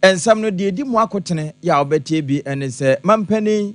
And some no di mu akotene ya obetie bi ene se mampani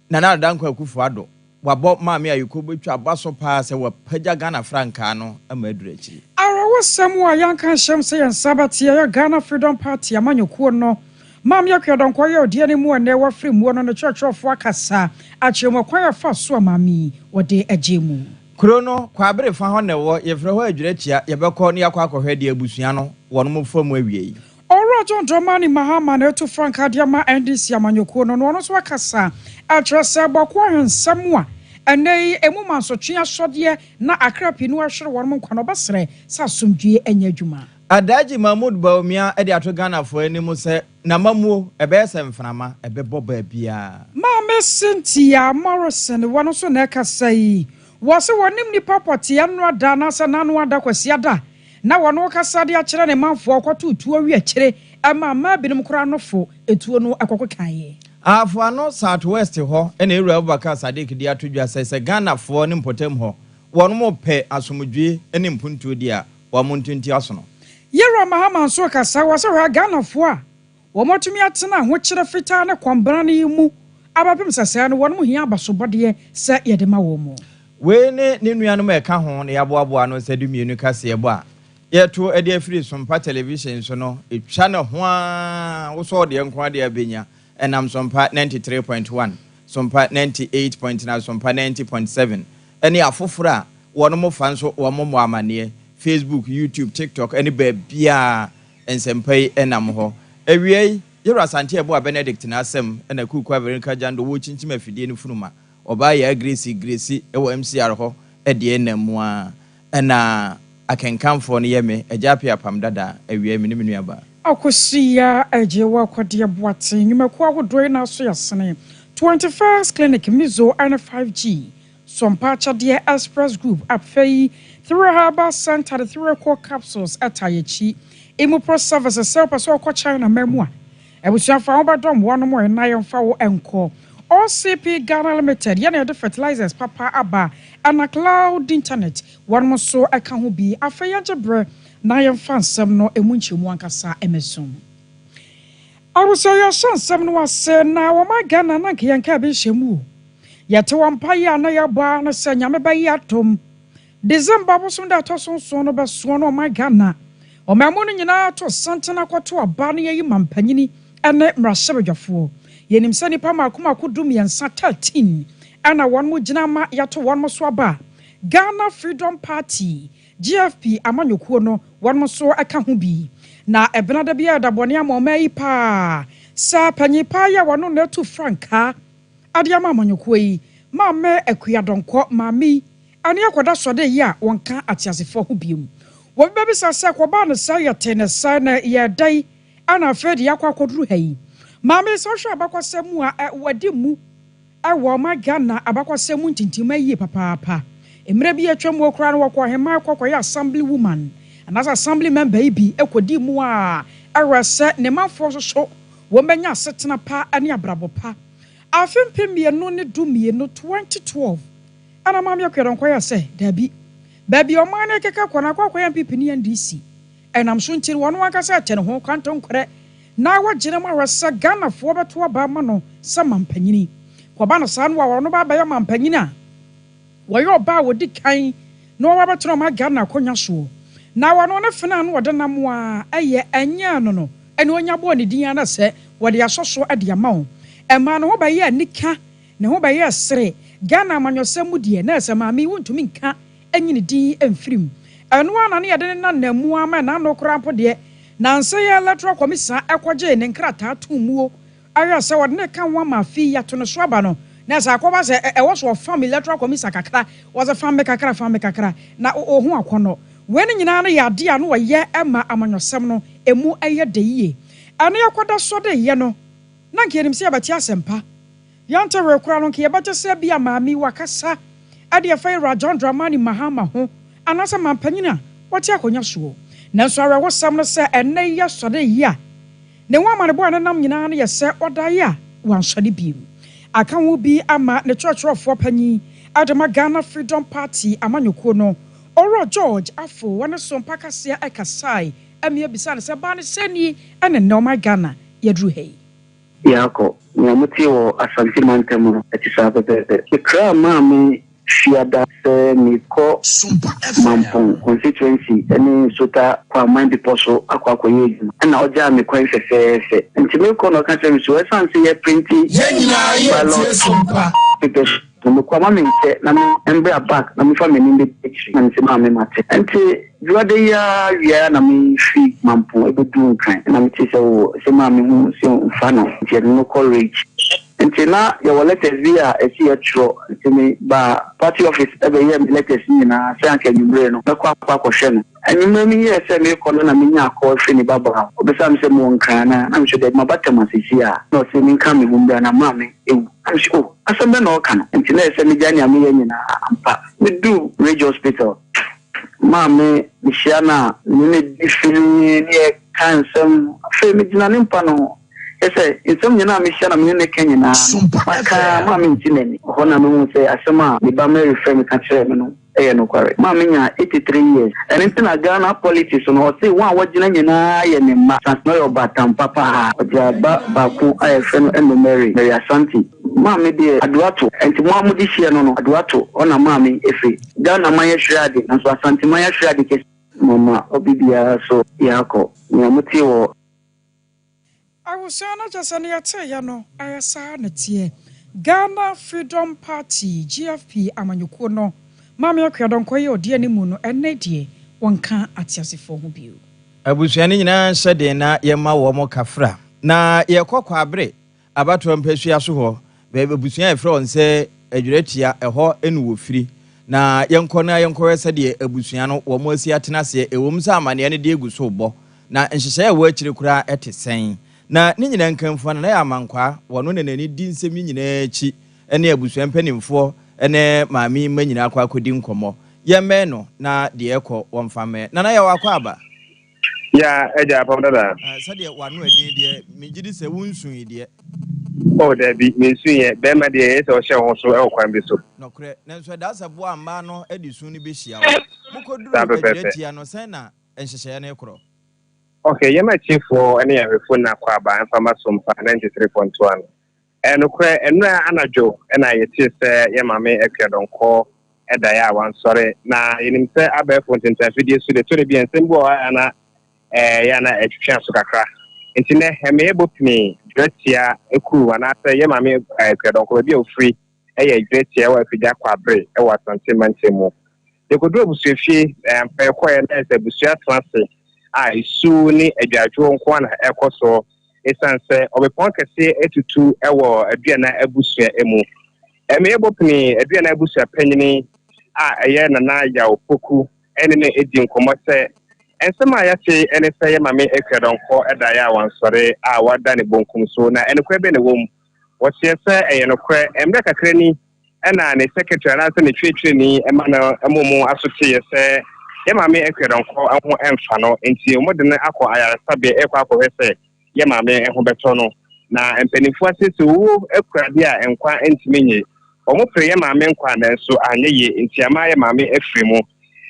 Nana Danko Akufo-Addo wabɔ maame ayiko betwa baso pa se wapaja Ghana franka no amaduru akiri Arawo samu a yanka hyem se yan sabati ya Ghana Freedom Party amanyɔkuo no maame yakwadonko ye odie ne mu ene wa free mu no churchofo akasa akyemokwan ya fa so maame wode agemu kuro no kwa abere fa ho ne wo yefre ho adwirachia yebekɔ ne yakɔ akɔhwɛ de abusua no wɔno mo fam awie Oro John Dramani Mahama na etu franka diama NDC amanyɔkuo no no so akasa atrese bɔkɔ hensɛm a ene emu mansotwe asɔde na akrapi no ahwere wɔn nkwa no basre sa somdue anya adwuma Adaji Mahmoud Baumia ede ato Ghana fo anim se na mamuo ebese mframa ebebɔ ba bia Mama Cynthia Morrison wɔn so na ekasa yi wɔse wɔnim nipa pɔte anu ada na sa nanu ada kwasi ada na wɔn kasa de akyerɛ ne manfo akɔto tuo wi akyerɛ ama ma binom kora no fo etuo no akɔkɔ kae Afuano Southwest ho ene Ewura Abubakar Sadiq di atodwa se Ghana fo ne mpotem ho wɔn mo pɛ asomdwe ene mpuntuo di a wɔn ntunti aso no Yero Mahama nso kasa wɔse hɔ Ghana fo a wɔn motumi atena ho kyerɛ fitaa ne kwambra ne mu abapem sasɛ no wɔn mo hia abasobɔde sɛ yɛde ma wɔn mo we ne nuanom ɛka ho ne yaboaboa no sɛ dumienu kase ɛbɔ a yeto ede afiri Sompa television so no etwa ne ho a wo so de enko ade abenya enam Sompa 93.1 Sompa 98.9 Sompa 90.7 ene afoforo a wono mo fa nso wo mo amane Facebook YouTube TikTok ene ba bia ensempai enam ho ewie Yero Asante ebo Benedict na asem ena kuku America jando wo chinchim afidie ne funuma oba ya Grace ewo MCR ho ede enam a ena akenkamfo no yeme ajapi apam dada awie me ne aba akosia ajewa kwade boate nyumaku awodoe na so yasene 21st clinic mizo and 5G Sompa Chade Express Group afei 3 herbal center 3 core capsules atayechi Imupro services sell paso kwa China memua ebusia fa obadom wono mo na yemfa wo enko OCP Ghana Limited yana de fertilizers papa aba ana cloud internet one mo so aka ho bi afei agebre na yemfa nsem no emunchemu ankasa emesum aruso ya shansem no ase na wo ma Ghana na nke yanka be hyemu yete wampa ya na ya ba na se nyame ba yi atom December bosom da to so no be so no ma Ghana o ma mu no nyina to santena kwato aba na yi mampanyini ene mrahebedwafo yenim sani pa makoma kodum yensa 13 ana won mo gina ma yato won mo so aba Ghana Freedom Party GFP amanyɔkuo no won mo so aka ho bi na ebenada bia dabone amoma pa sa panyipa ya wono na tu franka ade amanyɔkuo yi ma me akuadonko mami ane akoda sode yi a wonka atiasefo ho biom wo be bisa se akoba no sa yete ne sa na ye dai ana afredi akwakoduru hayi Mama so hwe abakwasemu a wadi mu awo ma Ghana abakwasemu ntintima yie papa emre bi atwam okura no wokɔ hema akɔkɔ assembly woman anasa assembly member bi ekodi mu a awrase ne manfo so wo menya asetena pa ane abrabo pa afempem no ne dumie no 2012 ana mama yakwedonkɔ ya sɛ dabi baby o man ekeka kɔna akɔkɔ ya mpipini NDC enam so ntiri wono akasa kyene ho kwantonkore na wagina ma rasa Ghana fo beto aba ma no sama mpanyini kwaba no sa no wa no ba ba ya mampanyini a wo yo ba wodi kan no wa beto ma Ghana konya so na wa no ne fena no wode nam a eye anya no no ene onya bo ne din ana sɛ wode asoso ade ama wo ema no ho ba ye anika ne ho ba ye sere Ghana amanyosɛm die na sɛ ma mi wontumi nka anyini din emfirim eno ana ne yede na namu ama na no kora mpo de Nansa ya electoral commission ekwaje ne nkrata tumuo aya se wode ne kan wa mafi ya to no so aba no na sa akoba se e wo so family electoral commission kakra was a family kakra na ohun akono we ne nyina no ya de a no ye ema amanyosem no emu eye de yie ane yakwada so de ye no na nke enim se abati asempa yanta we kura no nke ye bate se bia maami wakasa ade ya fa John Dramani Mahama ho anasa mampanyina wote akonya so Nanso awe wo sam no se enne ya sode yi a ne wo amane bo anam nyina no ye se oda yi a wan sode bi aka wo bi ama ne churchofo panyi adama Ghana Freedom Party amanyɔkuo no Oro George afo wona Sompa kase ekasai amia bisa ne se ba ne seni ene no my Ghana yadru hey yako nyamuti wo Asante Mantemu ati sabebe kra mami fiada se niko Mampong constituency eni sota kwa mind poso akwa koye na oja me kwan fefe nti me ko no ka se so esanse ye printi Sompa no kwa mami nche na me embre back na me fa me ni picture na se mami mate nti duade ya na me fi Mampong ebedu kan na me ti se mami hu se fa no nti no courage nti na ya letters via esi etro nti me ba party office ebe ye me letters ni na se anka nyumre no na kwa hwe no anyumre mi ye se me kono na me nya call fi ni baba obisa me se mo nkan na am sure that mabata masisi a no se me nkan me humbra na mame ewu am sure asembe na oka no nti na se me jani am ye nyina ampa me do radio hospital mame mi shiana ni difini ni kansem fe me jina ni mpa no ese insomnia na misha na mene Kenya na maka mama ntineni hona no say asema me ba me refer me ka chere me no no kware mama nya 83 years and in Ghana politics no say one wagina nyina ye ne ma sans no yo batam papa oja ba ku ayefe no eno Mary Asante mama de aduato enti mo amudi hie no aduato ona mama efe Ghana manya hwade na so Asante manya hwade ke mama obibia so yako nyamuti wo I was saying just any no I saw netie Ghana Freedom Party GFP amanyuko no mama yakwadon koye odi animu no enne die wonka atiasefo ho bio abusuane nyina hyede na yema wo mo kafra na yekokwa abre abato mpesua so ho be busua efre on se adwuretia eho enu wo firi na yenko wese de abusua no wo mo asi atenase ewom sa amane ne de egu so bo na nhyehyɛ wo akire kura etesen na ni nyina nkamfo na ya amankwa wono ne nani di nsem nyina achi ene abusua mpanimfo ene maami manyina akwa akodi nkomo yemme no na de ekɔ wonfame na ya wakɔ aba ya eja pam dada sade wano adin de mejidi se wonsun de o da bi mensun ye be ma de ye se o hye ho so e kwan bi so no kre na so da sabo amba no edisun ni be hia wo mukoduru adretia no sen na enhyehyɛ na ekoro. Okay, yema chifo ene ya refo na kwa ba mfama Sompa 93.1 eno kre eno anajo ena yeti se yema me ekedonko eda ya wansore na yenimse abefo ntentafidie su de to de bi ensembo ana ya na etwetwa so kakra ntine heme ebopni dwetia ekuru ana se yema me ekedonko bi ofri eya dwetia wa afidya kwa bre e wa Asante Mantemu de kodo busuefie mpa ekoye na se busua transe isu ni adwadwo nko na ekoso esanse obepon kese etutu ewo aduana abusua emu emebopni aduana abusua panyini eye na ya opoku ene ne edi nkomose ensema ya se ene se ye mame ekredonko eda ya wansore wada ne bonkum so na ene kwa be ne wom wotie se eye no kwa emre kakra ni ena ne secretary na se ne twetwe ni ema na emumu asote ye se ye mame ekredonko aho emfa no enti omodene akọ ayarasabe ekọ akọhwese ye mame eho beto no na empanifo asese wo ekurade a enkwa entimenye omopre ye mame nkwa na so anye ye enti ama ye mame efremu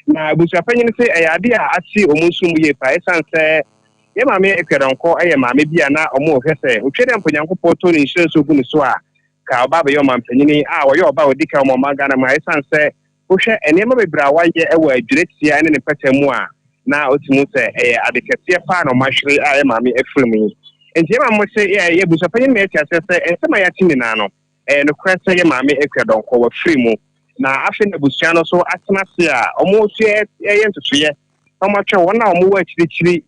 na abusuapanyin se eyade a ati omunsum ye pa esanse ye mame ekredonko ye mame bia na omo hwese otwede mponyankopo to ne insurance ogu ne so a ka obaba ye mampanyin a wo ye oba odika omo magana ma esanse wohwe enema bebra waye ewo adwuretia ne ne patamu a na otimu se adekese pa na mahwere a ye mame efremu enti ye mame se ye busuapanyin na etia se ensema ya tini na no no kwese ye mame ekredonko wa fremu na afi na busua no so atenase a omo so ye ntotoye omo atwe wona omo wa chirichiri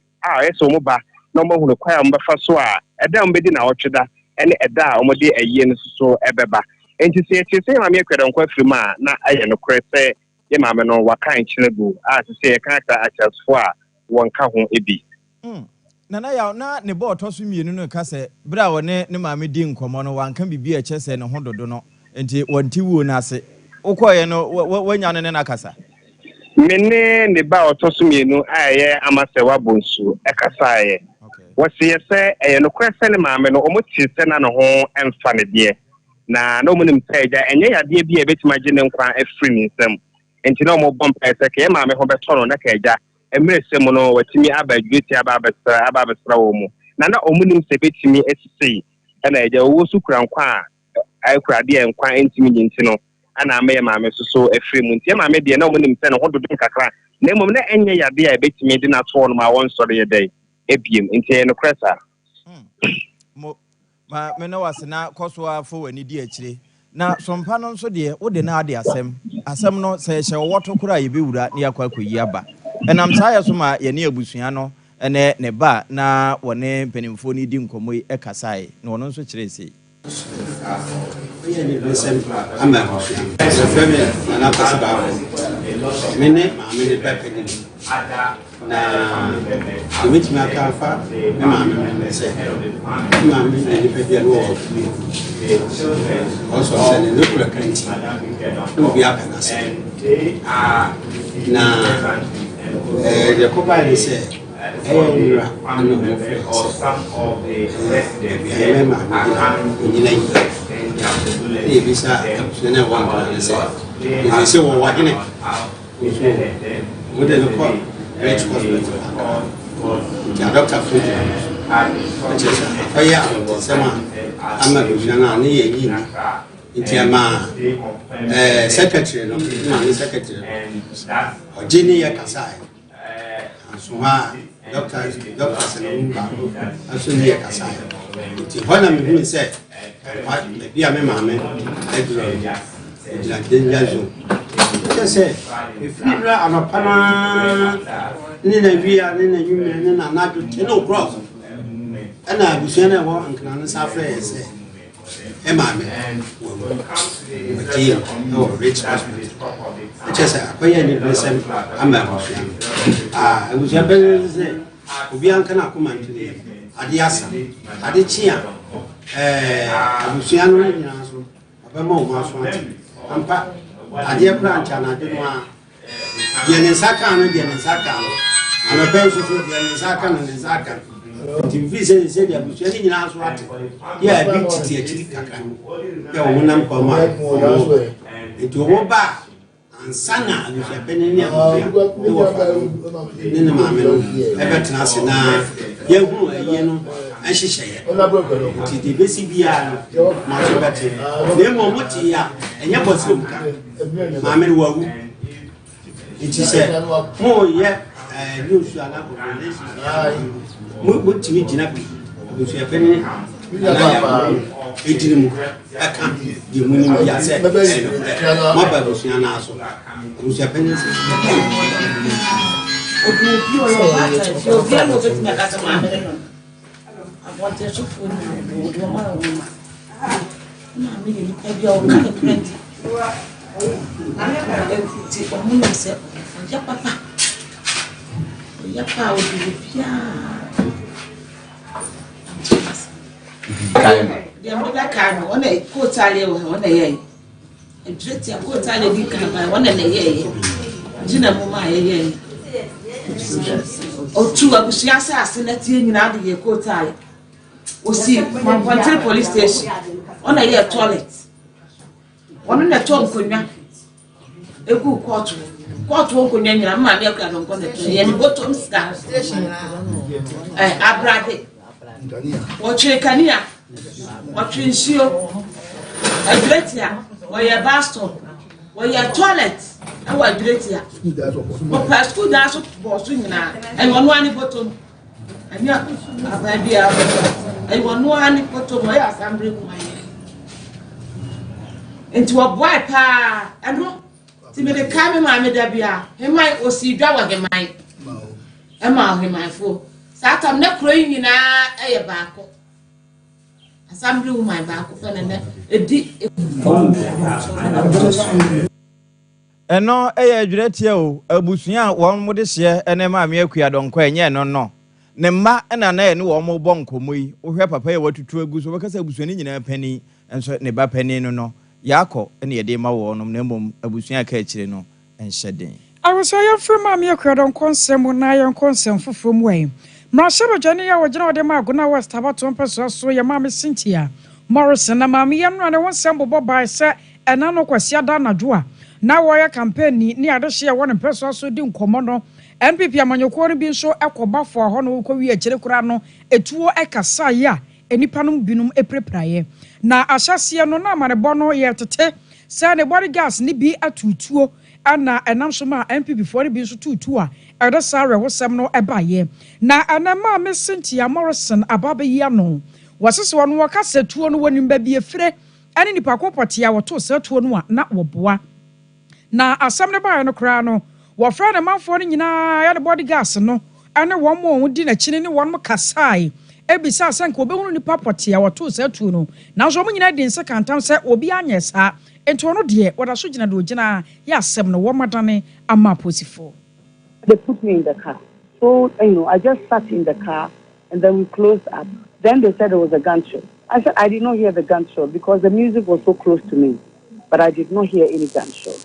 eso omo ba na omo hunu kwa omo befa so a eda omo bedi na otweda ene eda omo de aye no so ebeba enti se mame ekredonko afremu a na aye no kwese ye mame no wakan chirebu se ye kan ta achasfo a wonka ho ebi nana ya na ne bo to so mienu no ka se bra wone ne mame di nkomo no wanka bibi a chese ne ho dodo no enti wonti wuo na ase ukoye no wanya ne na kasa mene ne ba otoso mienu aye amase wabonsu ekasaye wose se no kwese ne maame no omuti se na no ho emfa ne de na no munim peja enye yade bi ebetima gye ne nkwa afri ni nsam enti na omo bompa se ke maame ho beto no na kaja emre semo no watimi abadweti ababesra wo mu na omunim se betimi esisi na eja wo su kura nkwa a kura de nkwa entimi nyinti no ana amaye maame so efre mu nti maame de na omunim se no hodo dum kakra na emom na enye yade a betimi de na to no ma won so de dey ebiem nti no kresa ma me no wasena koso afo wani di akire na sompa no nso de wo de na ade asem no se hye woto kura ye bewura ne yakwa koyi aba enam saa ya so ma ye ne abusua no ene ne ba na wone penimfo ni di nkomoyi ekasae na wono nso kire sei ni blessem ama so family na pasaba mene ma mene pepe ni na with me akafa me ma me say ma me ni pepe no also say no kula kanti no bi apa na say na the couple say or some of the residents are doctors and also near Kasai. When I'm going to say, be a mamma, like danger zone. Just say, if you are a pana, Nina Via, Nina Union, and I'm not no cross. And I was in a war and can suffer, say, Emma, no rich husband. Just a quiet person, I'm a I was a better say, Ubianca come to the Adiasa, Adichia, Luciano, Abamo, Maswanti, Ampa, Adia Branch, and I didn't want Yanisaka and Yanisaka. I'm a pencil for Yanisaka and Zaka. The visit said, I was telling you last what? Yeah, big tea, a woman come out. It will back. Sana you have been in the mamma ever trans na yehu ayeno ahihye ti de besi bia ma so bete na mo moti ya enye bosi muka mamma wawu nti se mo ye news ala ko mo timi gina bi so ya bene ejirimu aka di muni mi ya se ma ba bo sua na so mo se penisi obi o yo ba ta obi a no betima ka se ma mere no abonte so fo ni o ma mi ni e o na print ti o mu ni se ya papa ya pa o di pia dia mbega kanu ona ko tale ona ye edreti ya ko tale di kaba ona na ye jina mu ma ye o tu abusia se asena tie nyina de ye ko tale o si Mampantere police station ona ye toilet ona na to nkonwa egu court nkonwa nyina ma me akra do nkonwa ye ni bottom station abrade watch kania watch nsio adretia oya bus stop oya toilet e wa adretia o pa school da so boss nyina e wonu ani bottom anya ababia e wonu ani bottom oya assembly kumaye enti wo boy pa eno ti me de kame ma me da bia he mai osidwa wa he mai e ma he mai fo satam ne kro nyina eye baako assembly woman baako fa ne edi eno eye adwuretie o abusua won mo de hye ene ma me akua donko enye no ne mma ena na ne wo mo bonkomoyi wo hwe papa ye watutu agu so bekasa abusua ni nyina pani enso ne ba pani no yakọ ene ye de ma wo no na mom abusua ka akire no enhye den awoso ya frema me akua donko nsem na ya nkonsem fofom wai Mrashaba jani ya wajina wade maguna west habato mpeso so ya mami Cynthia Morrison na mami ya mwana wansambo boba se enano kwa siada na jua na waya kampeni ni adehye ya wane mpeso so di nkomo no NPP amanyɔkuo no bi nso ɛkɔbafo hɔ no kɔwi akyire kora no etuo ɛkasa ya enipa no binum eprepraye na ahyɛseɛ no na amanebɔ no yɛ tete sɛ ne body gas ne bi atutuo ana ɛnam so ma NPP foɔ no bi nso tutu a ɛde saa rewosɛm no ɛbaayɛ na anama me Cynthia Morrison ababayi ano wɔsese wɔn wɔkasa tuo no wɔnim ba bi efire ɛne nipa kopɔte a wɔto saa tuo no a na wɔboa na asɛm ne baayɛ no koraa no wɔfrɛ ne manfoɔ no nyinaa ya de body gas no ɛne wɔn mo di n'akyi ne wɔn mo kasae ebisa sɛ nka obehunu nipa pɔte a wɔto saa tuo no nanso wɔn nyinaa di nse kantam sɛ obi anyɛ saa ento no deɛ wɔda so gyina do gyina yɛ asɛm no wɔn madane ama aposifo. They put me in the car. So, I just sat in the car and then we closed up. Then they said there was a gunshot. I said, I did not hear the gunshot because the music was so close to me. But I did not hear any gunshot.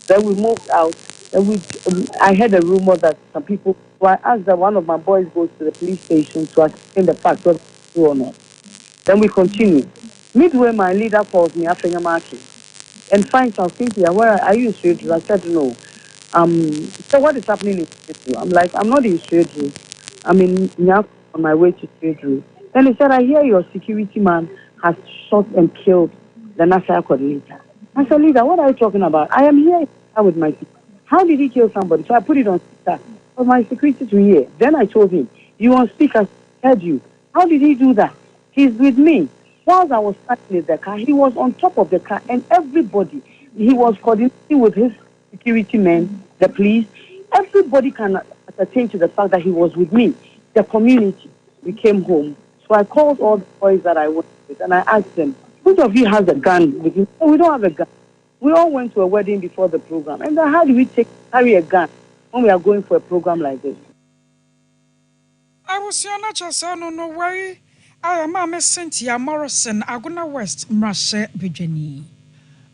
Then we moved out. And I heard a rumor that some people, so I asked that one of my boys goes to the police station to ascertain the fact whether it's true or not. Then we continued. Midway, my leader calls me after market and finds out, Cynthia, where are you straight? I said, no. So what is happening in Street? I'm like, I'm not in Street. I'm in Nyako on my way to Street. Then he said, I hear your security man has shot and killed the national coordinator. I said, leader, what are you talking about? I am here with my security. How did he kill somebody? So I put it on speaker for my security to hear. Then I told him, you on speaker, I heard you. How did he do that? He's with me. Whilst I was standing in the car, he was on top of the car and everybody, he was coordinating with his security men, the police. Everybody can attain to the fact that he was with me. The community. We came home. So I called all the boys that I worked with and I asked them, which of you has a gun with you? Oh, we don't have a gun. We all went to a wedding before the program. And then how do we carry a gun when we are going for a program like this? I was not just no worry. I am Cynthia Morrison, Aguna West, Mrashe Bujeni.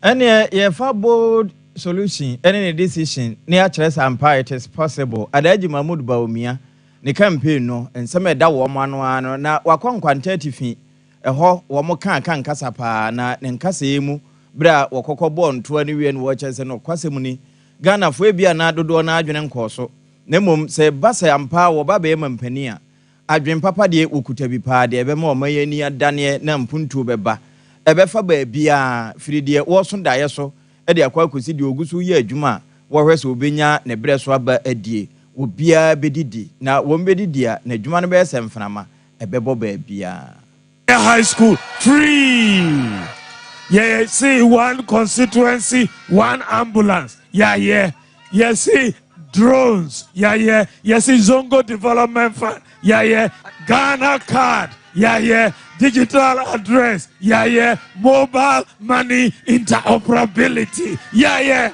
And yeah, for bold solution, any decision near Chess Empire, it is possible. Adaji Mahmoud Baumia, the campaign no, and some that woman one, na wakon quantity fee, a ho, wamokan can casapa, na nenkasemu, bra, wakoko born 20 and watches and quasimuni, Ghana Fabia Nado Dona and Corso, Nemum say Bassa Ampa or Babe Mampenia. Adwen papa de ukutabi pa de ebe mo mayani adane na mpuntu beba ebe fa ba bia firi de wo so daye so e de akwa kosi de ogusu ye adwuma wo hwese obenya ne bre so aba adie obia bedidi na wo bedidi a na adwuma no be semframa ebe bo ba bia high school free yeah see one constituency one ambulance yeah see drones yeah see Zongo development fund yeah Ghana card yeah digital address yeah mobile money interoperability yeah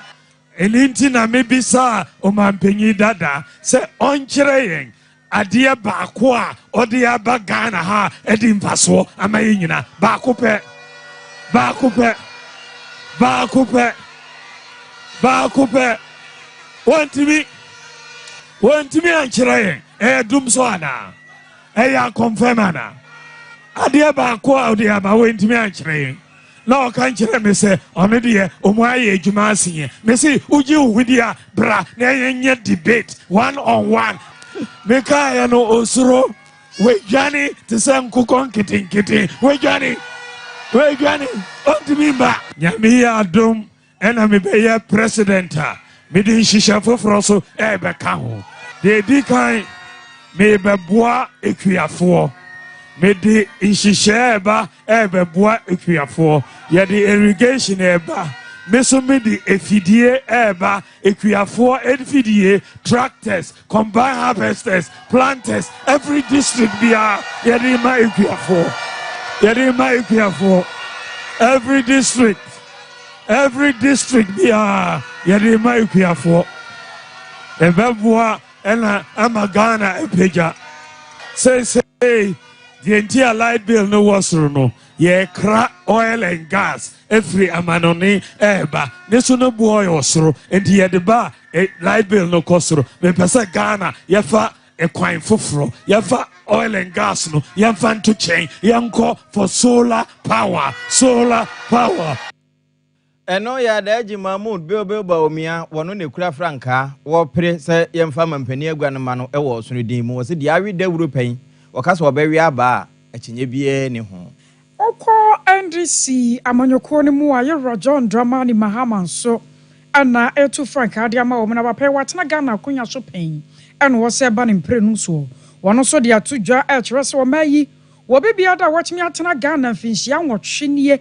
eninti na mebisa o mampenyi dada se onkyereye ade baako a ode aba Ghana ha edi mfaso amaye nyina baako pe Wantimi ankyereye dum so ana ya confirm ana ade baako a ode aba wantimi ankyereye na o kan kyerɛ me sɛ ɔno de omu aye adwuma asenye me se uji uhudia bra na yenye debate one on one me ka no osuro we dwane te sɛ nkokɔ nketenkete we dwane ontimi ba nyame ya adom ɛna me bɛyɛ president a me din shisha foforo so bɛka ho de di kan me bɛboa ekuafo me di nhyehyɛ ba bɛboa ekuafo ye di irrigation ba me so me di efidie ba ekuafo efidie tractors combine harvesters planters every district bia ye di ma ekuafo every district bia ye di ma ekuafo ebeboa ena amagana epeja say the entire light bill no wasro no ye kra oil and gas every amanoni eba neso no boy osro enti ye de ba light bill no kosro me pesa Ghana ye fa ekwan foforo ye fa oil and gas no ye fa to chain ye nko for solar power Eno ya daji Mahmoud Bilba Omia, one on the Kura Franca, war pre say young farmer penny guanamano, a was on the demo, was it the Ivy de Rupain, or Castle Berry Abba, a chinebie any home. Oko NDC amanyokoni mu aye John Dramani Mahama so ana etu Frank Adiama o na papa watena Ghana kunya so pen eno wo se ba ne mprenu so wono so de atudwa e kire se wo mayi wo bibia da watemi atena Ghana finhia nwotwenie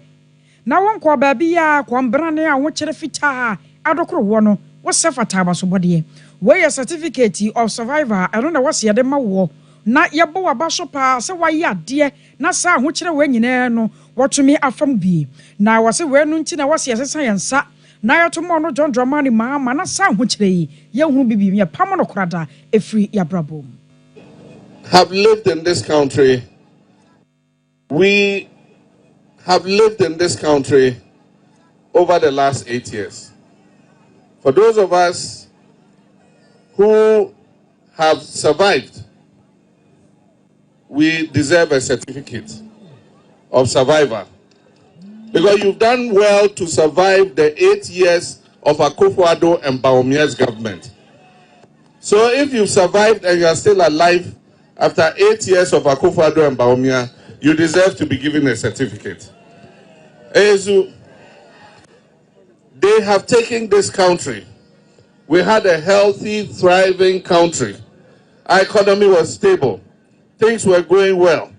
na wonko ba bia kwambrane a wo kire fita adokoro wo no wo se fata abasobode we ye certificate of survivor eno na wo se de ma wo na yebo waba so pa se waye ade na sa ho kire we nyina no wotumi afam bi na wase we no nti na wase yesesa yensa na yetomo no John Dramani Mahama na sa ho kire yi ye hu bibi me pam no korada efri yabrabom. Have lived in this country. We have lived in this country over the last 8 years. For those of us who have survived, we deserve a certificate of survivor. Because you've done well to survive the 8 years of Akufo-Addo and Baomia's government. So if you've survived and you are still alive after 8 years of Akufo-Addo and Baomia, you deserve to be given a certificate. Ezu, they have taken this country. We had a healthy, thriving country. Our economy was stable. Things were going well.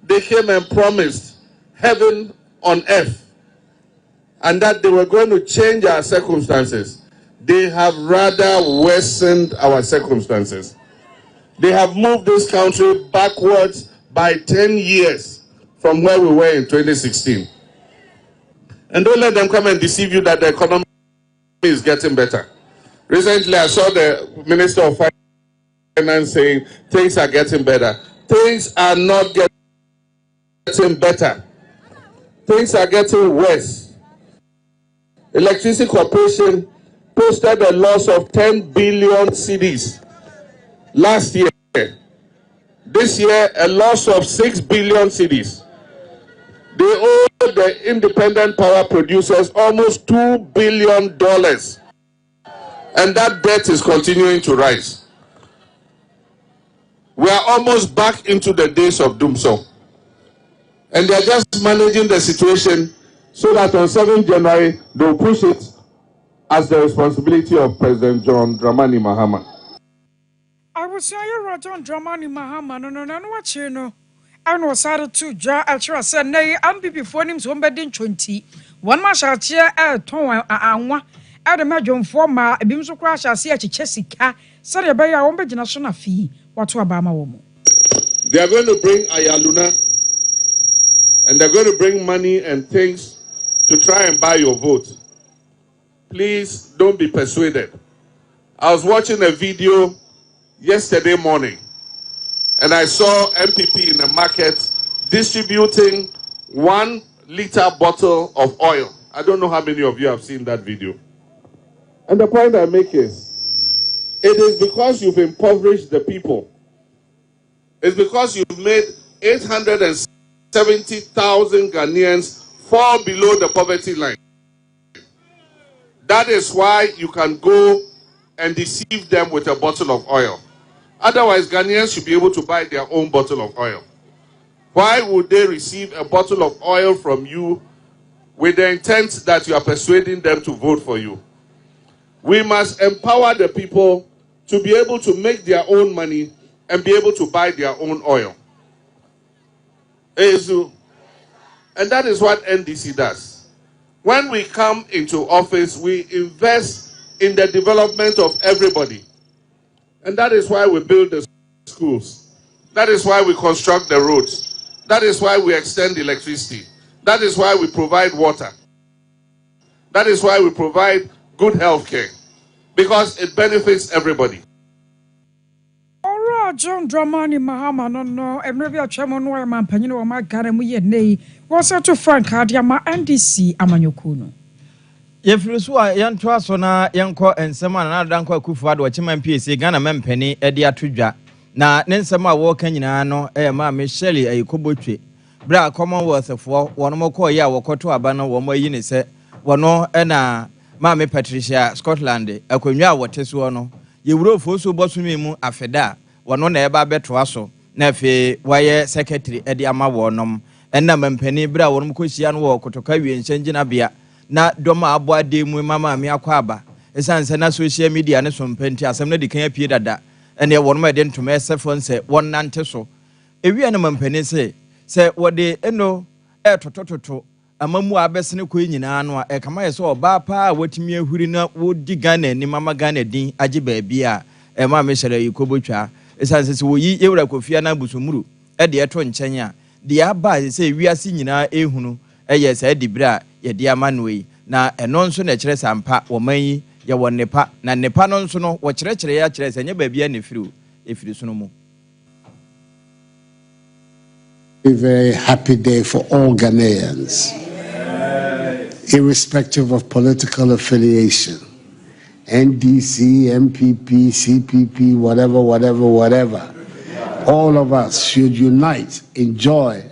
They came and promised heaven on earth and that they were going to change our circumstances. They have rather worsened our circumstances. They have moved this country backwards by 10 years from where we were in 2016. And don't let them come and deceive you that the economy is getting better. Recently, I saw the Minister of Finance saying things are getting better. Things are not getting better. Things are getting worse. Electricity Corporation posted a loss of 10 billion cedis last year. This year, a loss of 6 billion cedis. They owe the independent power producers almost $2 billion. And that debt is continuing to rise. We are almost back into the days of Dumso. And they are just managing the situation so that on 7th January, they'll push it as the responsibility of President John Dramani Mahama. I was saying John Dramani Mahama no watch you know. I was sorry to ja actually said nay am before him so bedin 20. One man shall cheer ton anwa e de medwon fo ma ebim so kra shall see achiche sika sare be ya won be gina so na fi wato abama wo mu. They are going to bring Ayaluna and they're going to bring money and things to try and buy your vote. Please don't be persuaded. I was watching a video yesterday morning and I saw MPP in the market distributing 1 liter bottle of oil. I don't know how many of you have seen that video. And the point I make is, it is because you've impoverished the people. It's because you've made 870,000 Ghanaians fall below the poverty line. That is why you can go and deceive them with a bottle of oil. Otherwise, Ghanaians should be able to buy their own bottle of oil. Why would they receive a bottle of oil from you with the intent that you are persuading them to vote for you? We must empower the people to be able to make their own money and be able to buy their own oil. And that is what NDC does. When we come into office, we invest in the development of everybody. And that is why we build the schools. That is why we construct the roads. That is why we extend electricity. That is why we provide water. That is why we provide good health care. Because it benefits everybody. Ora John Dramani Mahama no emrebi atwemo no e mampanyine wo magare mu ye nei wo se to Frank Adiama NDC amanyoku no. Yefiri so a yento aso na yenko ensem na danko Akufo-Addo chima MPC Ghana mempani e de atodwa na ne nsem a wo ka nyina no e ma Michelle ayikobotwe bra Commonwealth fo wono mko ye a wokoto aba no wo mayi ne se wono na maame Patricia Scotland akonnwa a wote so no yewuro foso bosumi mu afeda wono na eba beto aso na fe waye secretary edi ama wonom enna mampani bra wonom kohia no wo kotoka wienhyengina bia na doma abo ade mu mama me akwaba esanse na social media ne so mpenti asem na dikan apie dada ene wonom ede ntoma esefo nse wonnante so ewi na mampani se wode eno totototo amamu abesene ko nyina no a kama ye so oba pa watimi ahuri na wodi Ghana ni mama Ghana din age baabi a ma me hyere yikobotwa esanse se woyi ewura kofia na busomuru de eto nkyɛn a de aba se wiase nyina ehunu ye sa dibira ye de amanoi na eno nso na kyerɛ sampa wo manyi ye wɔ nepa na nepa no nso no wo kyerɛkyerɛ ya kyerɛ sɛ nya baabi a ne efiri so no mu. A very happy day for all Ghanaians, irrespective of political affiliation. NDC, MPP, CPP, whatever. All of us should unite, enjoy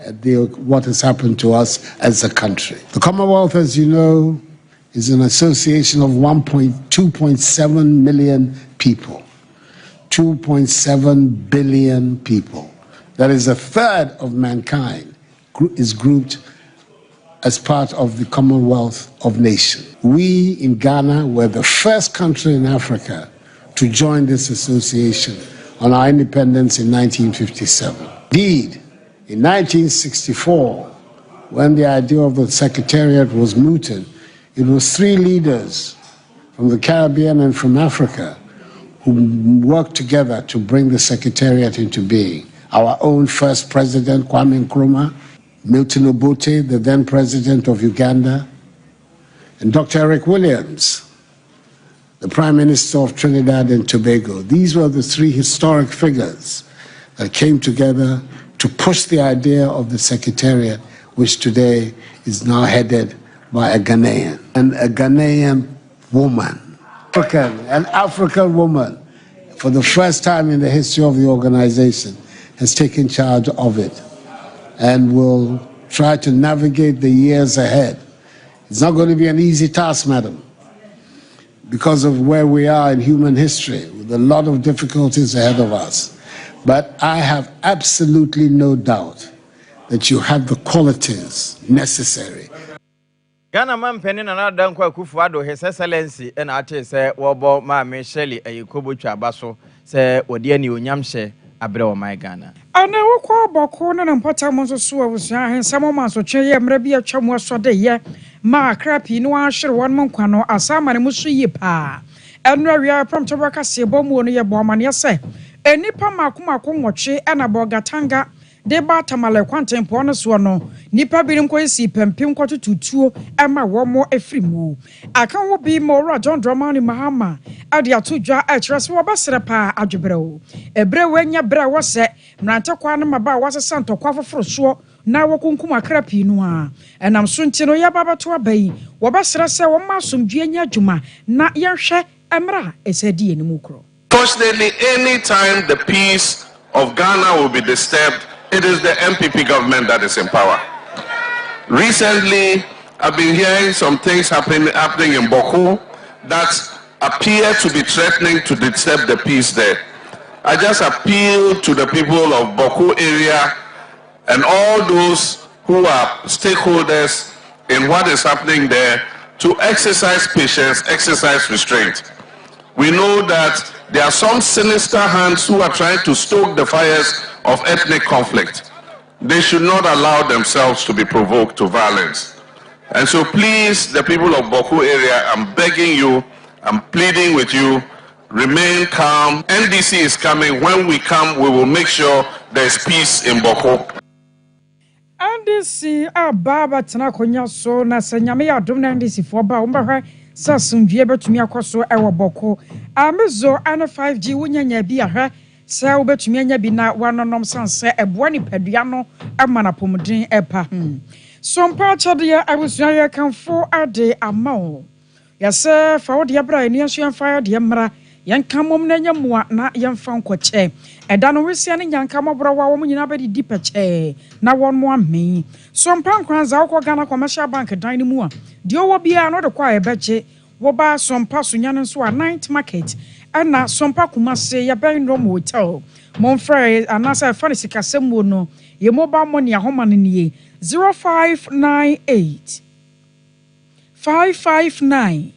what has happened to us as a country. The Commonwealth, as you know, is an association of 2.7 million people. 2.7 billion people. That is a third of mankind is grouped as part of the Commonwealth of Nations. We in Ghana were the first country in Africa to join this association on our independence in 1957. Indeed, in 1964, when the idea of the Secretariat was mooted, it was 3 leaders from the Caribbean and from Africa who worked together to bring the Secretariat into being. Our own first president, Kwame Nkrumah, Milton Obote, the then president of Uganda, and Dr. Eric Williams, the prime minister of Trinidad and Tobago. These were the 3 historic figures that came together to push the idea of the Secretariat, which today is now headed by a Ghanaian, and a Ghanaian woman, an African woman, for the first time in the history of the organization, has taken charge of it and will try to navigate the years ahead. It's not going to be an easy task, madam, because of where we are in human history, with a lot of difficulties ahead of us. But I have absolutely no doubt that you have the qualities necessary. Ghana man penny na dan kwa Kufuado His Excellency and ate say wobo ma me Shirley ayikobotwa baso say wodi ani onyamhye abre o my Ghana ana wokọ boko na mpota mo so awusua hensamo ma so twe ye mra bi atwa mo so de ye ma krapi no ahwere won mo nkwa no asama ne musu yi pa enu awia promto baka se bomu no ye bo ma ne se enipa makomako nwotwe ana bogatanga de ba tamale kwantempo no so no nipa birim ko esi pempem ko tututuo ema wo mo afrimu akan wo bi mo ra John Dramani Mahama ade atodwa a kire so wo basere pa adwebrɛwo ebre wanya bra wo se mrante kwa no maba wo sesa ntokwa foforo so na wo kunkum akra pi no a enam so nti no ya babato abai wo basere se wo ma somdue nya adwuma na yehwe emra esedi enimu kro. Fortunately, any time the peace of Ghana will be disturbed, it is the MPP government that is in power. Recently, I've been hearing some things happening in Boko that appear to be threatening to disturb the peace there. I just appeal to the people of Boko area and all those who are stakeholders in what is happening there to exercise patience, exercise restraint. We know that there are some sinister hands who are trying to stoke the fires of ethnic conflict. They should not allow themselves to be provoked to violence. And so please, the people of Boko area, I'm begging you, I'm pleading with you, remain calm. NDC is coming. When we come, we will make sure there's peace in Boko. NDC ababa tena konya so na senyame ya dom na NDC for ba umbahwe sa sundue betumi akoso ewo Boko amezo ana 5G wunyanya bi ahwe sa wobetumi anya bi na wanonom sanse eboa ni padua no amana pomuden epa Sompa chade abusua ya kanfo ade amao yase fa wode abra ani asu amfa de mra yɛnka mom na nya mua na yɛmfa nkɔkyɛ ɛda no wesia ne nyanka mɔbra wa wɔn nyina bɛdi di pɛkyɛ na wɔn mo amee Sompa nkranza wokɔ Ghana Commercial Bank dan ne mu a de owo bia no de kwa ɛbɛgye woba Sompa so nya nso a Ninth Market ɛna Sompa Kumase yɛbɛn no hotel monfrɛ anasa fa ne sikasɛm wo no ye mobile money ahoma no nie 0598 559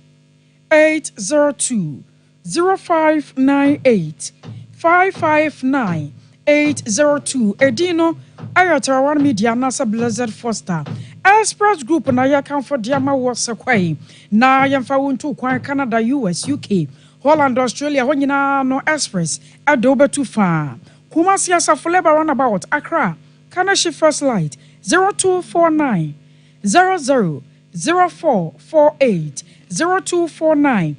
802 0598 559 802 Edino ayatara one media nasa Blessed Foster Express Group na ya kan for diama wo sekwai na yemfa wonto kwan Canada US UK Holland Australia ho nyina no Express adobe too far Kumasi Asafuleba roundabout Accra Kanashi First Light 0249 000448 0249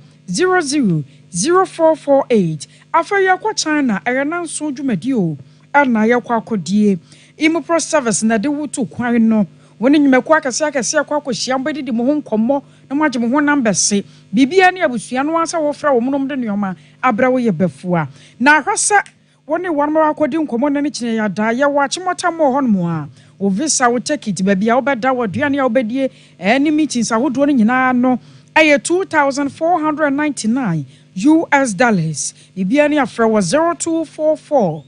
000448 afaya kwa China ayana nso dwumadi o ana yakwa akodie Imupro service na de wutu kwan no woni nyumekwa akase akwa akohia mbedidi mo ho nkommo na magye mo ho nambese bibia ne abusua no ansa wo fra wo monom de neoma abra wo ye bafua na ahwasa woni wanma akodi nkommo na ne kine ya da ye wachimota mo ho no a wo visa wo ticket babia wo beda wo duane ya wo bedie any meetings ahodo no nyina no aye $2,499 US dollars bibia ne afra wo 0244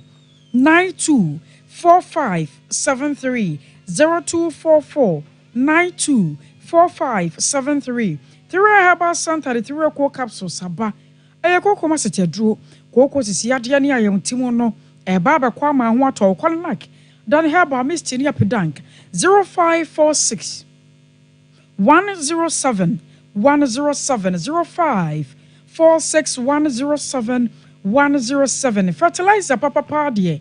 924573 0244 924573 3 Herbal Center the 3 Cocoa capsules saba Koko maseteduro koko sisi ade ne ayemtimo no eba be kwa ma ho ato kwalnak dan Herbal Mist ne apedank 0546 107 0546 107 fertilizer papa de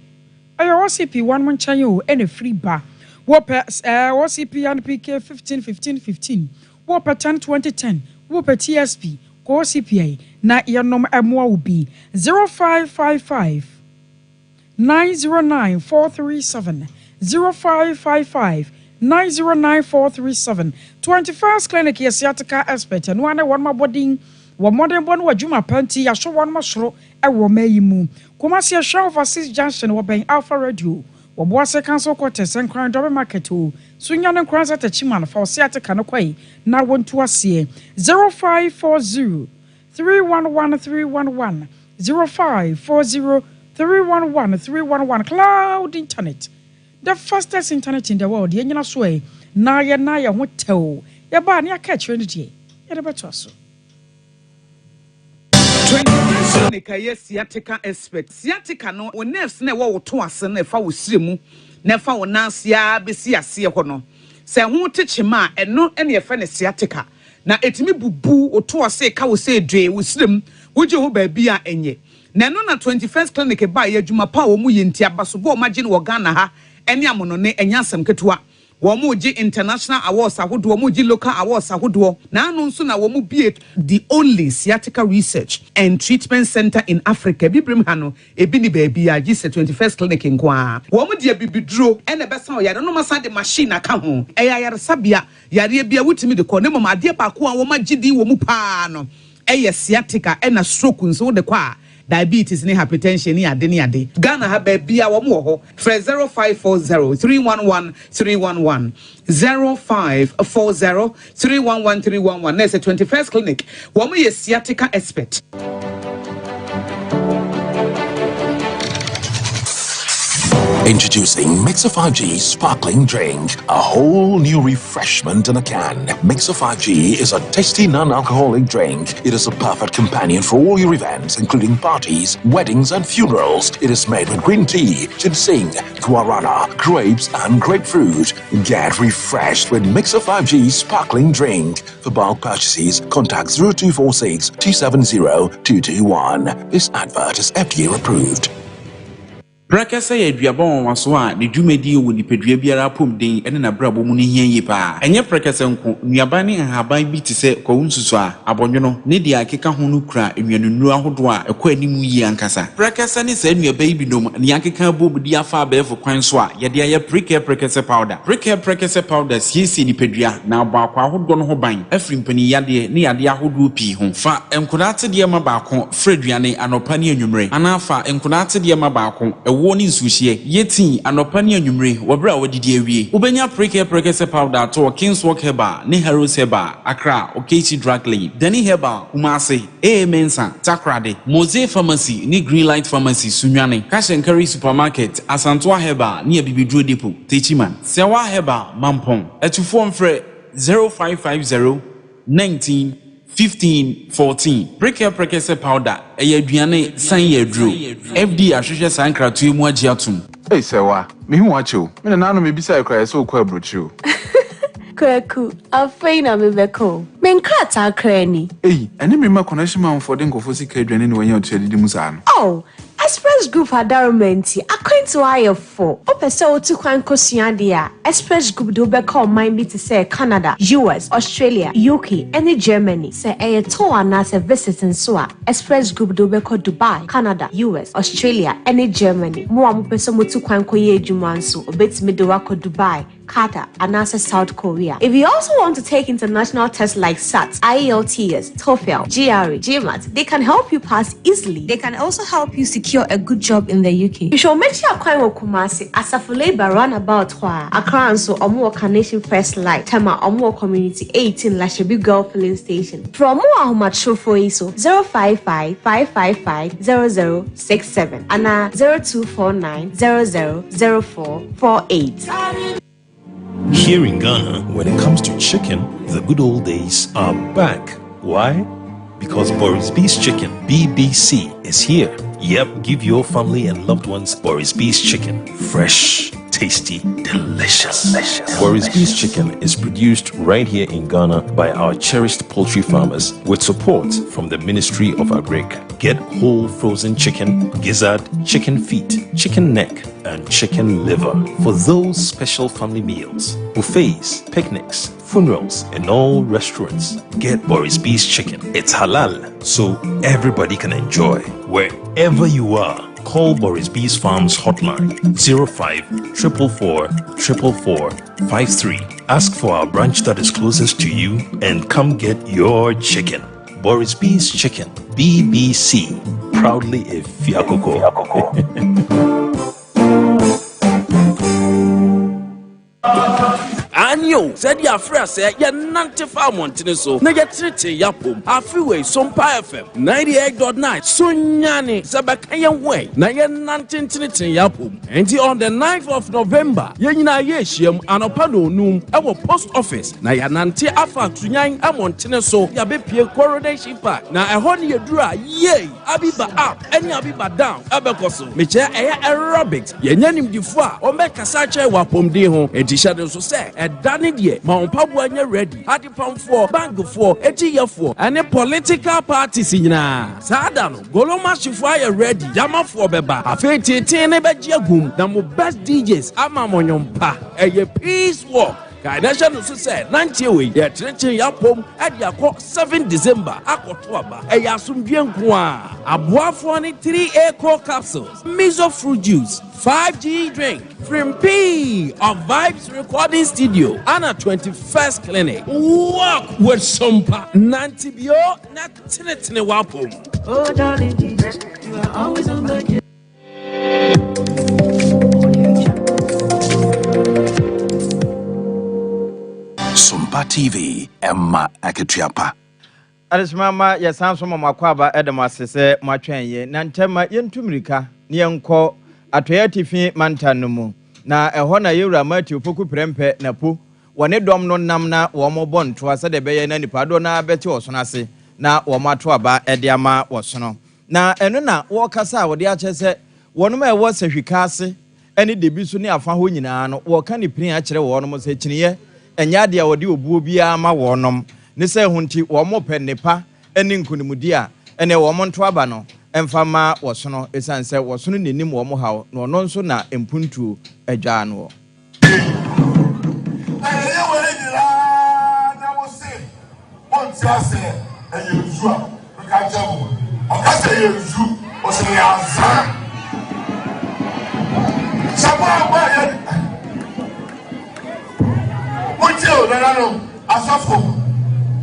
OCP 1 month chanyo ene free bar wope OCP and PK 15 wope 10 wope TSP ko CPA na yenom emwa ubi 0555 909 437 0555 909 437 21st clinic yesiatica expert no ane one mabodin wo modern bon wadwuma panti ya so one masoro ewo mayimu Kumasi a show of Assist Junction wo ben Alpha Radio wo boase council quarters and crown double market o sunya no crown at chiman for siatica no kwai na wonto ase 0540 311 311 0540 311 311 cloud internet the fastest internet in the world yenyina so e na ye hotel ye ba ne aka trinity ye de beto so Nika sciatica expert. Sciatica no o nerves na wo to ase na fa wo siremu na fa wo nansia besi ase ho no. Se ho techema eno ene ye fa ne sciatica. Na etimi bubu o to ase ka wo se dwe wo sirem wo je ho ba bia enye. Na no na 21st clinic ba ye adwuma pa wo mu ye ntia baso bo ma gine wo Ghana ha ene amono ne enya asem ketewa. Womuji international awards ahodo womuji local awards ahodo na anu nso na womu the only sciatica research and treatment center in Africa bibrim hano ebi ni baby a gise 21st clinic nkwa womu de bibidro ene besa o yare no masa de machine aka ho eya yare sabia yare bia wutimi de ko ne mama de pa ko a woma gidi womu pa no eye sciatica ena stroke nso de kwa diabetes ni hypertension ni ade Ghana ha ba bia wo mo ho 0540 311 311 0540 311 311 next 21st clinic wo mo ye sciatica expert. Introducing Mixer 5G Sparkling Drink, a whole new refreshment in a can. Mixer 5G is a tasty non-alcoholic drink. It is a perfect companion for all your events, including parties, weddings, and funerals. It is made with green tea, ginseng, guarana, grapes, and grapefruit. Get refreshed with Mixer 5G Sparkling Drink. For bulk purchases, contact 0246 270 221. This advert is FDA approved. Prakasa ya aduaba waso a ne dwumadi wo nipadua biara pom den ene na brabo mu ne hia yi pa. Enye prakasa nko nuaba ne nhaban bi te se kwawunsusu a abonwono ne dia akeka ho no kura enwanunu ahodo a ekwa animu yi ankasa. Prakasa ne sa nuaba yi binom ne akeka bobudi afa abefo kwan so a ye dia ye prakasa powder. Prakasa powder siesi nipadua na abakwa ahodo no ho ban. Afri mpani yade ne yade ahodo pi ho. Fa enkodate de ma baako freduane anopa ne anwumre. Anafa enkodate de ma baako woni nsuhie yeti anopa ne anwumre wobra wodidi awie ubenya prakasa powder to Kingswalk Herbal ne Heroes Herbal Accra Okechi Drug Lane Dani Herbal Kumasi Mensa Takrade Mose Pharmacy ne Greenlight Pharmacy Sunwane Cash and Carry Supermarket Asantwa Herbal ne Bibidro Depot Techiman Sewa Herbal Mampong etufo mfre 0550 19 15-14 Prakasa powder aduane san yadro FD ahwehwe san kratoe mu agiatum Hey sewa me hu acho me na no me bisa ekra so kwa abrochi Kwaku afeina me beko me nkrata krani ene me ma connection man for den kofo sika aduane ne wanya otedi musa no Oh Express Group adarumenti akwantu ayefo opese otu kwan kosua dia Express Group do be call mine bi to say Canada, US, Australia, UK and Germany say a tour na se visiting so Express Group do be call Dubai, Canada, US, Australia and Germany mo amopese motu kwan koye adwuma nso obetimi do wako Dubai Qatar and also South Korea. If you also want to take international tests like SAT, IELTS, TOEFL, GRE, GMAT, they can help you pass easily. They can also help you secure a good job in the UK. You should make sure you Kumasi as a labor runabout Accra and so Omo Carnation First Light, Tema Omo Community 18 Lashabi Girl Filling Station. From more much show for ISO 055 555 0067 and 0249 000448. Here in Ghana, when it comes to chicken, the good old days are back. Why? Because Boris B's Chicken, BBC, is here. Yep, give your family and loved ones Boris B's Chicken. Fresh, tasty, delicious. Boris B's Chicken is produced right here in Ghana by our cherished poultry farmers with support from the Ministry of Agric. Get whole frozen chicken, gizzard, chicken feet, chicken neck, and chicken liver for those special family meals, buffets, picnics, funerals, and all restaurants. Get Boris B's Chicken. It's halal, so everybody can enjoy. Wherever you are, call Boris B's Farms hotline 05-444-444-53. Ask for our branch that is closest to you and come get your chicken. Boris B's Chicken, BBC, proudly a Fiakoko. Anyo, said ya fresh, ya nante montine so. Na ya trite ya pom. Afiwe Sompa FM 98.9. Sunyani Sabakaya way. Na ya nante trite ya pom. And on the 9th of November, yenina yeshiem anopano num ewo post office. Na ya nante afa tunyan amontine so. Ya be pie coronation park. Na ehoni yedura yay. Abiba up, any abiba down. Abekoso. Meche eya aerobics. Yenyanim difua. Ome kasache wa pom di ho. Edishade so say. Danny dear, Mount Pabuanya ready. Hadi Pam for, Bank for, Etia for, and a political parties in Sadano, Goloma Shifaya ready, Yama for Beba, a fete Tenebajia boom, the best DJs, Amamonyon Pa, a peace walk. National said 90 way, they're trenching Yapom at Yako 7 December, Akotwaba, a Yasumbian Kwa, a Boafoni 3A core capsules, Miso fruit juice, 5G drink, Frimp of Vibes Recording Studio, and a 21st clinic. Walk with Sompa, Nantibio, not Tinetine Wapom. Oh, darling, you are always on my Sompa TV, Emma Aketiapa. Arismama ya Samsung makwaba edamasese matwenye na ntema yentumrika ne yenko atoya tifi mantanumu na ehɔ na yewura Matthew poku prempe na po wone dom no nam na wo mo bonto ase de beye na nipado na beti osono ase na wo mato aba ede ama wosono na eno na wo kasa wo de achese wono ma ewo sehwika ase ene de bi so ne afa ho nyina no wo ka ne prin a kyere wo no mo se kyiniye enya de a wo de obuo bia ma wo nom ne se hunti wo mo pe nepa ene nkunimudi a ene wo mo nto aba no emfama wosono esanse wosono nenim wo mo haw no no nso na empuntu adwa no ayeye wele dira na wo se on ti ase eyezu a ka jamu o ka se yezu o se ya za sabo ba ye mo ti o na no asafo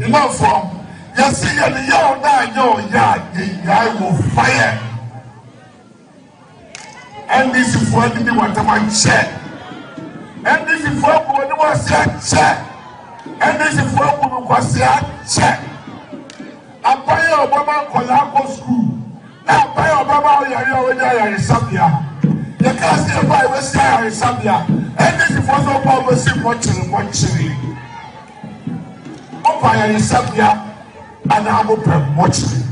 imafo yes, you know that I will fire. And this is what you want to check. And this is what you want to check. And this is what you want to check. I buy Obama Colabo school. Now buy Obama Yaya Sabia. You can't say buy West Sabia. And this is what Obama say watching. Obama Sabia. And I'm open watching.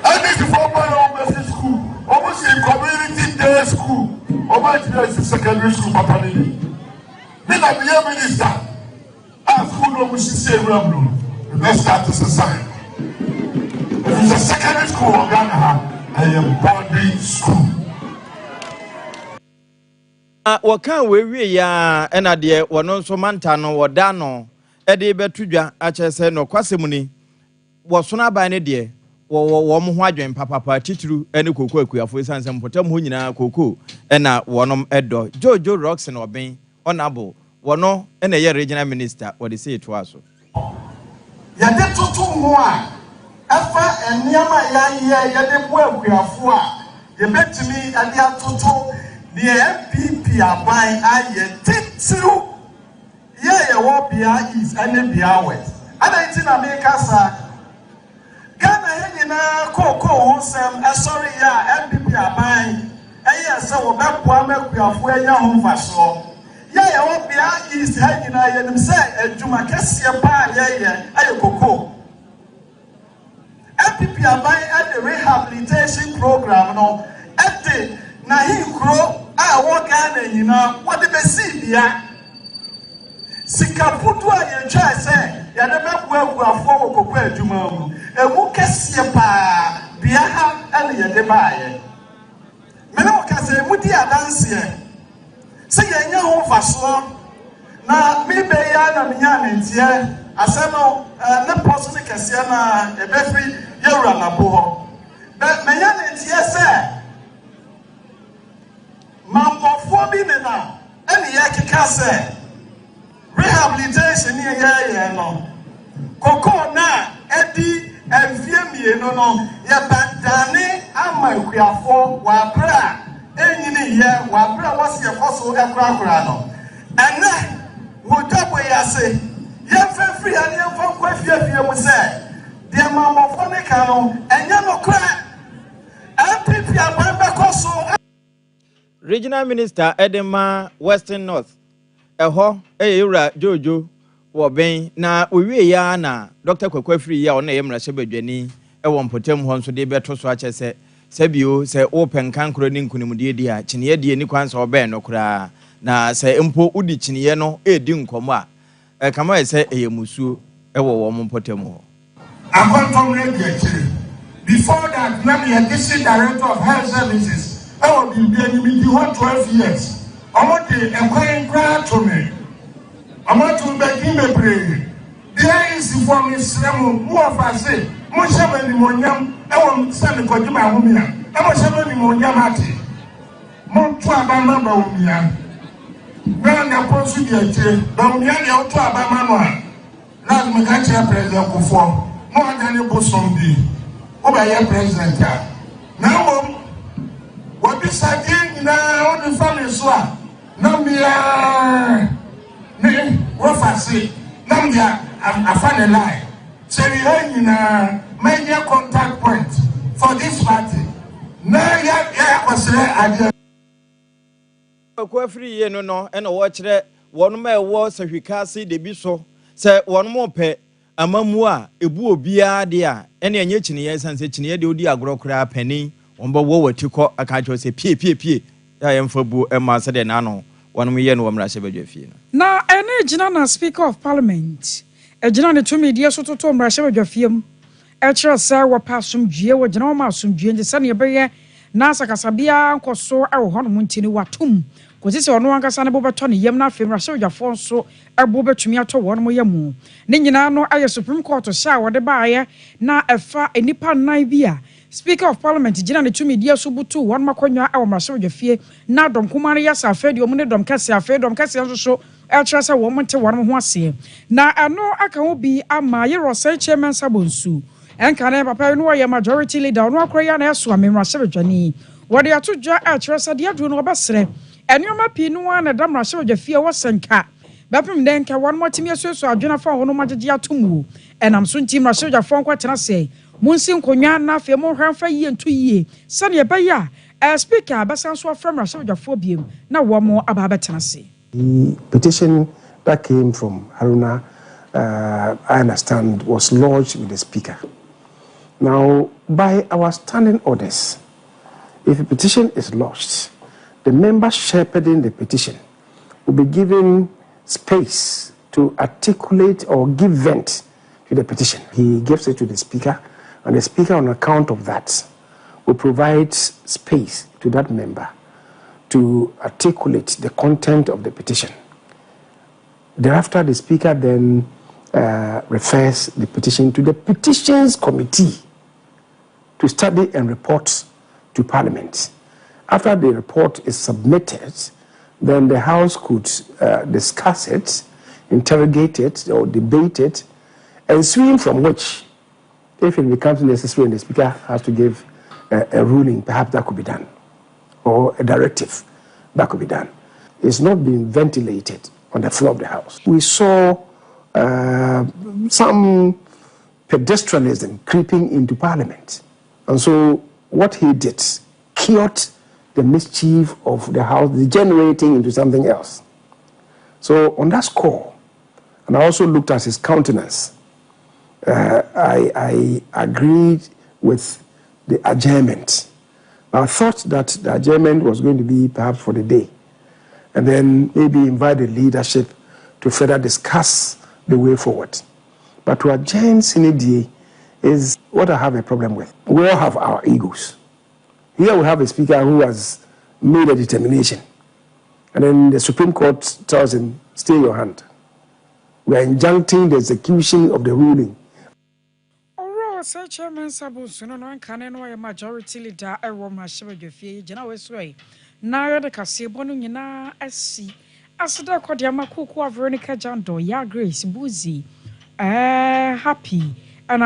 And this is for my own school, almost in community day school, almost in secondary school, Papa. Then I'm the minister. Our school almost is the same. Let's start to society. It's a secondary school of Ghana. I am boarding school. Waka we ya ena de wono nso manta no woda no ede betudwa achese no kwasem ni wosono aban ne de wo mo ho adwen papapa tituru ene koko akuafo sansem potam ho nyina koko ena wonom edo Jojo Rocks na oben honorable wono ena ye regional minister what they say to us ya de tutu ho a afa eniama ya ye de bo akuafo a ye betimi ade atoto the MPP aban aye titru ye wo bia is ene bia west adaiti na me kasa Ghana henyina koko ho sem sorry ya MPP aban eye se wo beboa makuafo enya ho mfaso ye wo bia is henyina ye nim se adwuma kese pa ye aye koko MPP aban at the rehabilitation program no at the na hinkro a wo Ghana nyina wo de besi bia sikaputu a ye twa se ya de bebu afo wo kokwa adwuma mu emu kese pa bia ha ele ye de baaye mena wo kase mu di adanse se ye nya ho faso na mi be ya na nya na ntie asemo ne poso ne kese na e be fi ye wura na bo ho be menya na ntie se mamofo bi ne na ene ye keka se rehabilitation ye no koko na edi envie no no ye badane ama ekuafo wa bra enyini ye wa bra wase ekoso ekura no ene wo tabo ya se ye fefri ani enfo kwafie mu se de mamofo ne ka no enye no kra MPP abamba koso regional minister Edema Western North eho eyura Jojo wo ben na owie ya na Dr. Kwakwafiri ya ona yemra shebadwani ewo mpotem ho nso de beto so ache se bio se open kankro ni nkunimde di a chineye die ni kwansa oben no kura na se mpo udi chineye no edi nkomo a kama se eyemusuo ewo wo mpotem ho akontom radio chiri before that na me district director of health services ewo bibia ni mi di 12 years Omote ekwen kra to me. Omote begin me pray. There is for me sremu mu ofase. Mo shebe ni monyam ewo se me kodima ahomia. Ewo shebe ni monyam ati. Mo tu abama ba omia. Na na posu di eche. Ba omia de o tu abama no a. Na me ka che president kofo. Mo anya ne bosom bi. O ba ye president a. Na mo what is again na on the family so a. Nambia ne wafasi nambia afane lie seri na major contact point for this party na ya kwasere ade Kwakwafiri ye no ena wo kire wonu ma ewo sahwikase de bi so se wonu mo pe amamu a ebu obia de a ena enye chineye sanse chineye de odi agorokora pani womba wo watiko aka cho se pie ya yemfa bu ema se de nano wonu ye no wamra shebadwafie na ene gina na speaker of parliament e gina ne to media so toto mra shebadwafie ɛkyerɛ sɛ wɔpa asomdwie wɔgyina wɔn ma asomdwie nti sɛnea ɛbɛyɛ na asakasabea nkɔ so ɛwɔ hɔ nom nti ne watom kɔsi sɛ ɔno ankasa ne bo bɛtɔ ne yam na afei mmarahyɛbadwafoɔ nso ɛbo bɛtumi atɔ wɔn mo yam mu ne nyinaa no ayɛ supreme court hyɛ a wɔde baayɛ na ɛfa nnipa nnan bi a speaker of parliament gyina ne tumi die so butu wɔn makɔnwa ɛwɔ mmarahyɛbadwafie na dɔm kuma no yɛ sɛ afei deɛ ɔmo ne dɔm kɛseɛ afei dɔm kɛseɛ nso so ɛkyerɛ sɛ wɔn nte wɔn ho aseɛ na ɛno aka ho bi ama yɛrɛ ɔsɛ chairman sabonsu ɛnka ne papa no wɔyɛ majority leader ɔno akora yɛ na ɛso mmarahyɛbadwani wɔde ato dwa ɛkyerɛ sɛ deɛ aduro no wɔbɛsrɛ ɛnneɛma pii no a na da mmarahyɛbadwafie wɔ sɛnka bɛpem dɛ nka wɔn mɔtumi asuasu adwene fa wɔn magyegye atom wo ɛnam so nti mmarahyɛbadwafoɔ nkɔtena sɛ munsi nkonnwa na afei mo hwɛ mfa yie nto yie sɛnea ɛbɛyɛ a speaker bɛsan so afrɛ mmarahyɛbadwafoɔ biem na wɔn aba abɛtena se. The petition that came from Haruna, I understand, was lodged with the speaker. Now, by our standing orders, if a petition is lodged, the member shepherding the petition will be given space to articulate or give vent to the petition. He gives it to the speaker, and the speaker, on account of that, will provide space to that member to articulate the content of the petition. Thereafter, the speaker then refers the petition to the petitions committee to study and report to Parliament. After the report is submitted, then the House could discuss it, interrogate it, or debate it, ensuing from which, if it becomes necessary and the Speaker has to give a ruling, perhaps that could be done, or a directive that could be done. It's not being ventilated on the floor of the House. We saw some pedestrianism creeping into Parliament. And so what he did cured the mischief of the House degenerating into something else. So on that score, and I also looked at his countenance, I agreed with the adjournment. I thought that the adjournment was going to be perhaps for the day, and then maybe invite the leadership to further discuss the way forward. But to adjourn Sinidie is what I have a problem with. We all have our egos. Here we have a speaker who has made a determination, and then the Supreme Court tells him, stay your hand. We are injuncting the execution of the ruling. Sir Chairman Sabonsu no nkane no yɛ majority leader ɛwɔ mmarahyɛbadwafie gyina wɔ so yi na yɛ de kasebo no nyinaa asi aseda kɔde amakoko Veronica Jando ya Grace Buzi happy